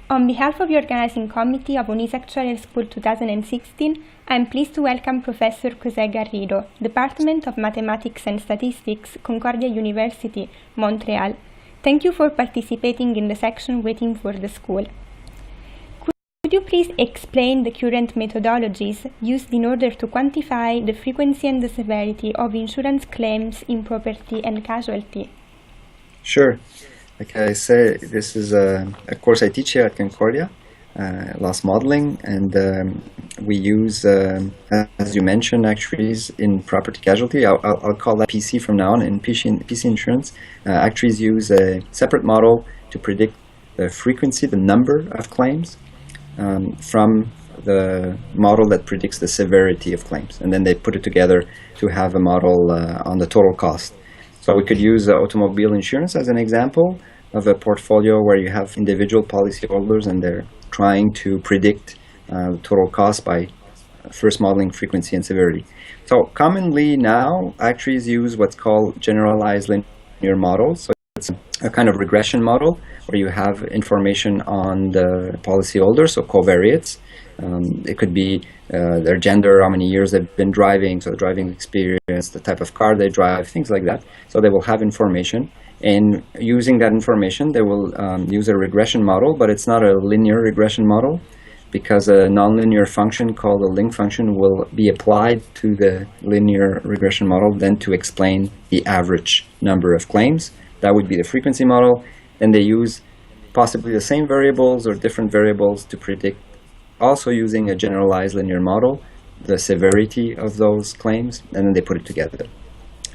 On behalf of the organizing committee of UNIS Actuarial School 2016, I am pleased to welcome Professor José Garrido, Department of Mathematics and Statistics, Concordia University, Montreal. Thank you for participating in the section Waiting for the School. Could you please explain the current methodologies used in order to quantify the frequency and the severity of insurance claims in property and casualty? Sure. Like I say, this is a course I teach here at Concordia, loss modeling, and we use, as you mentioned, actuaries in property casualty. I'll call that PC from now on. In PC insurance, actuaries use a separate model to predict the frequency, the number of claims, from the model that predicts the severity of claims, and then they put it together to have a model on the total cost. So we could use automobile insurance as an example of a portfolio where you have individual policyholders and they're trying to predict total cost by first modeling frequency and severity. So commonly now, actuaries use what's called generalized linear models. So it's a kind of regression model where you have information on the policyholder, so covariates. It could be their gender, how many years they've been driving, so the driving experience, the type of car they drive, things like that. So they will have information, and using that information, they will use a regression model, but it's not a linear regression model because a nonlinear function called a link function will be applied to the linear regression model then to explain the average number of claims. That would be the frequency model. Then they use possibly the same variables or different variables to predict, also using a generalized linear model, the severity of those claims, and then they put it together.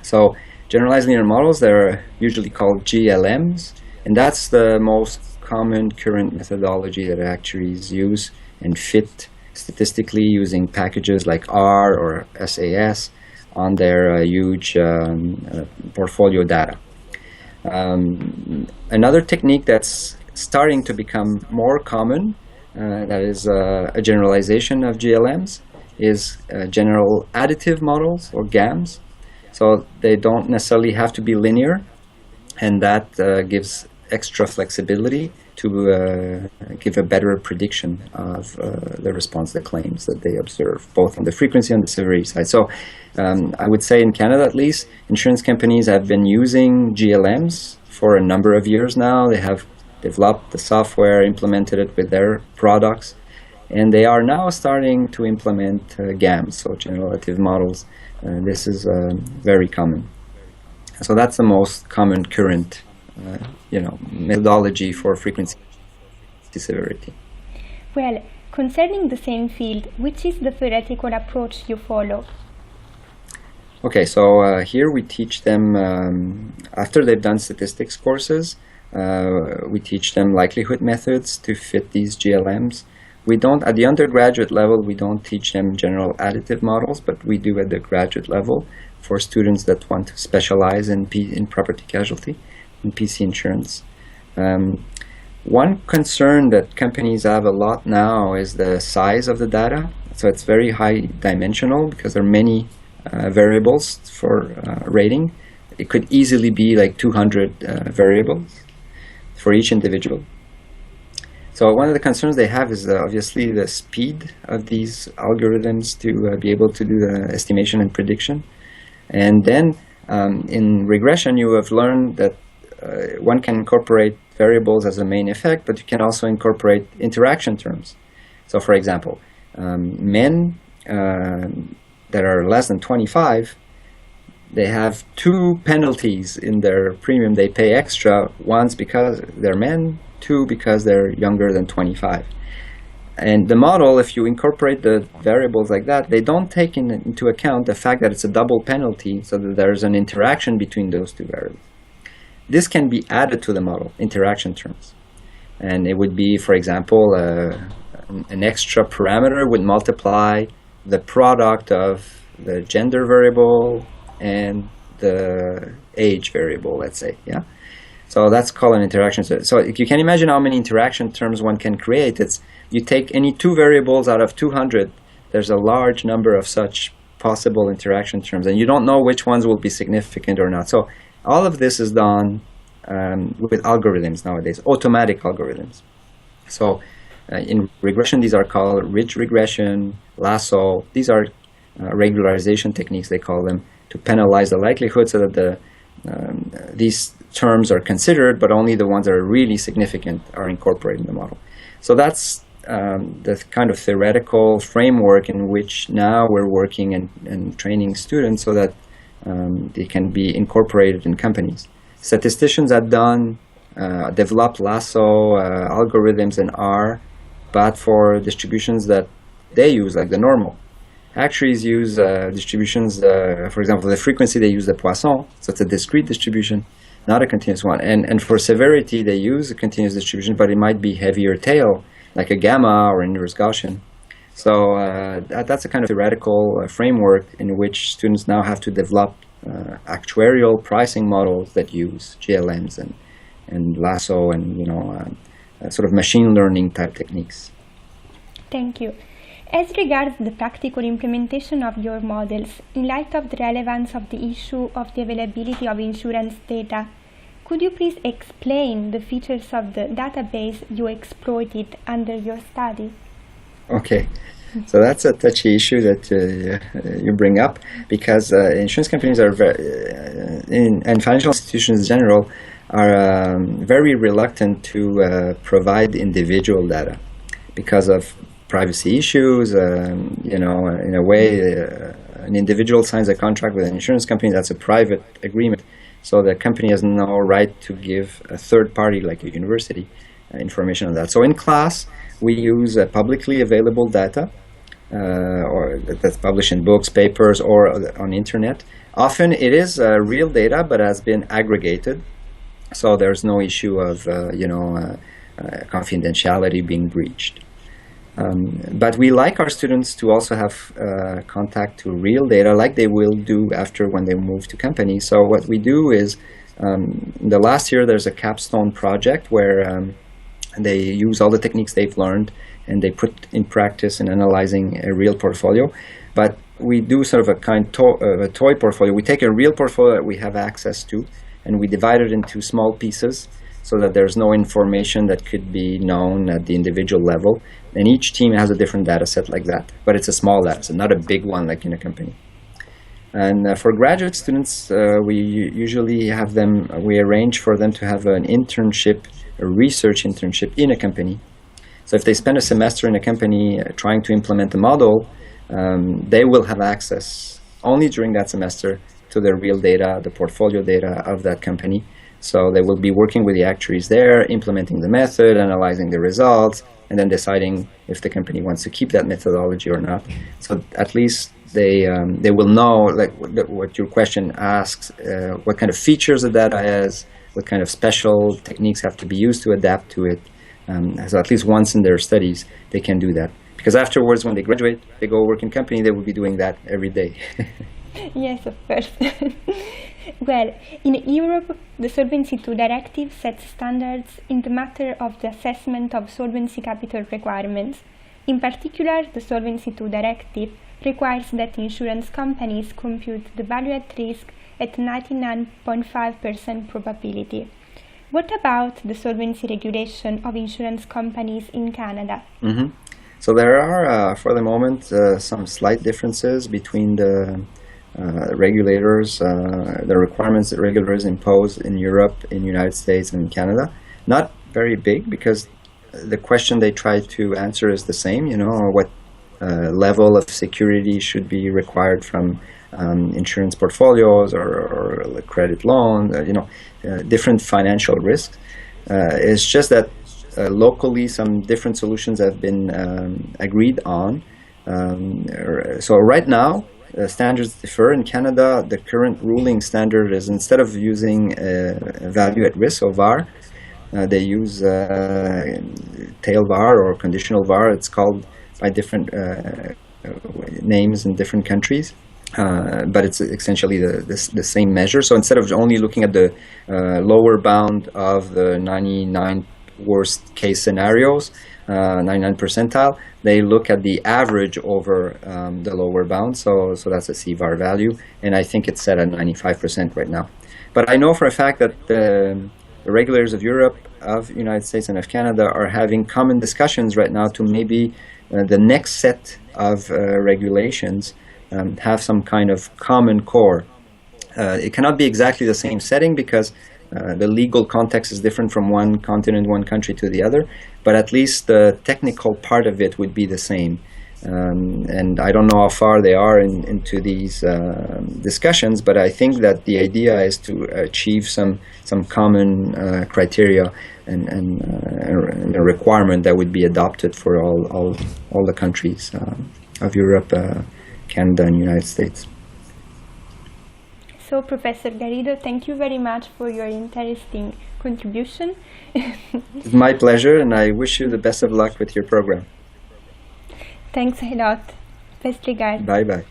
So generalized linear models, they're usually called GLMs, and that's the most common current methodology that actuaries use and fit statistically using packages like R or SAS on their huge portfolio data. Another technique that's starting to become more common, that is a generalization of GLMs, is general additive models or GAMs. So they don't necessarily have to be linear, and that gives extra flexibility to give a better prediction of the response to claims that they observe, both on the frequency and the severity side. So I would say in Canada at least, insurance companies have been using GLMs for a number of years now. They have developed the software, implemented it with their products, and they are now starting to implement GAMs, so general additive models. This is very common. So that's the most common current methodology for frequency severity. Well, concerning the same field, which is the theoretical approach you follow? Okay, so here we teach them, after they've done statistics courses, we teach them likelihood methods to fit these GLMs. We don't, at the undergraduate level, we don't teach them general additive models, but we do at the graduate level for students that want to specialize in property casualty, in PC insurance. One concern that companies have a lot now is the size of the data. So it's very high dimensional because there are many variables for rating. It could easily be like 200 variables for each individual. So one of the concerns they have is obviously the speed of these algorithms to be able to do the estimation and prediction. And then in regression, you have learned that one can incorporate variables as a main effect, but you can also incorporate interaction terms. So for example, men that are less than 25, they have two penalties in their premium. They pay extra, once because they're men, two because they're younger than 25. And the model, if you incorporate the variables like that, they don't take into account the fact that it's a double penalty, so that there's an interaction between those two variables. This can be added to the model, interaction terms. And it would be, for example, an extra parameter would multiply the product of the gender variable and the age variable, let's say, yeah? So that's called an interaction. So if you can imagine how many interaction terms one can create, it's you take any two variables out of 200, there's a large number of such possible interaction terms, and you don't know which ones will be significant or not. So all of this is done with algorithms nowadays, automatic algorithms. So in regression, these are called ridge regression, lasso. These are regularization techniques, they call them, to penalize the likelihood so that these terms are considered, but only the ones that are really significant are incorporated in the model. So that's the kind of theoretical framework in which now we're working and training students so that they can be incorporated in companies. Statisticians have developed lasso algorithms in R, but for distributions that they use, like the normal. Actuaries use distributions, for example, the frequency, they use the Poisson, so it's a discrete distribution, not a continuous one. And for severity, they use a continuous distribution, but it might be heavier tail, like a gamma or inverse Gaussian. So that's a kind of theoretical framework in which students now have to develop actuarial pricing models that use GLMs and lasso and sort of machine learning type techniques. Thank you. As regards the practical implementation of your models, in light of the relevance of the issue of the availability of insurance data, could you please explain the features of the database you exploited under your study? Okay, so that's a touchy issue that you bring up, because insurance companies are and financial institutions in general are very reluctant to provide individual data because of privacy issues. In a way, an individual signs a contract with an insurance company, that's a private agreement. So the company has no right to give a third party, like a university, information on that. So in class, we use publicly available data, or that's published in books, papers, or on internet. Often it is real data, but has been aggregated. So there's no issue of confidentiality being breached. But we like our students to also have contact to real data, like they will do after when they move to companies. So what we do is, the last year there's a capstone project where they use all the techniques they've learned and they put in practice in analyzing a real portfolio. But we do sort of a toy portfolio. We take a real portfolio that we have access to and we divide it into small pieces, so that there's no information that could be known at the individual level. And each team has a different data set like that. But it's a small data set, not a big one like in a company. And for graduate students, we usually we arrange for them to have an internship, a research internship in a company. So if they spend a semester in a company trying to implement the model, they will have access only during that semester to the real data, the portfolio data of that company. So they will be working with the actuaries there, implementing the method, analyzing the results, and then deciding if the company wants to keep that methodology or not. So at least they will know, like what your question asks, what kind of features the data has, what kind of special techniques have to be used to adapt to it. So at least once in their studies, they can do that. Because afterwards, when they graduate, they go work in company, they will be doing that every day. Yes, of course. Well, in Europe, the Solvency II directive sets standards in the matter of the assessment of solvency capital requirements. In particular, the Solvency II directive requires that insurance companies compute the value at risk at 99.5% probability. What about the solvency regulation of insurance companies in Canada? Mm-hmm. So there are, for the moment, some slight differences between the regulators, the requirements that regulators impose in Europe, in the United States, and Canada. Not very big, because the question they try to answer is the same, what level of security should be required from insurance portfolios or credit loans, different financial risks. It's just that locally some different solutions have been agreed on. So right now, standards differ. In Canada, the current ruling standard is, instead of using value at risk, or VAR, they use tail VAR or conditional VAR. It's called by different names in different countries, but it's essentially the same measure. So instead of only looking at the lower bound of the 99 worst case scenarios, 99 percentile, they look at the average over the lower bound, so that's a CVAR value, and I think it's set at 95% right now. But I know for a fact that the regulators of Europe, of United States, and of Canada are having common discussions right now to maybe the next set of regulations have some kind of common core. It cannot be exactly the same setting because the legal context is different from one continent, one country to the other, but at least the technical part of it would be the same. And I don't know how far they are into these discussions, but I think that the idea is to achieve some common criteria and a requirement that would be adopted for all the countries of Europe, Canada, and United States. So, Professor Garrido, thank you very much for your interesting contribution. It's my pleasure, and I wish you the best of luck with your program. Thanks a lot. Best regards. Bye-bye.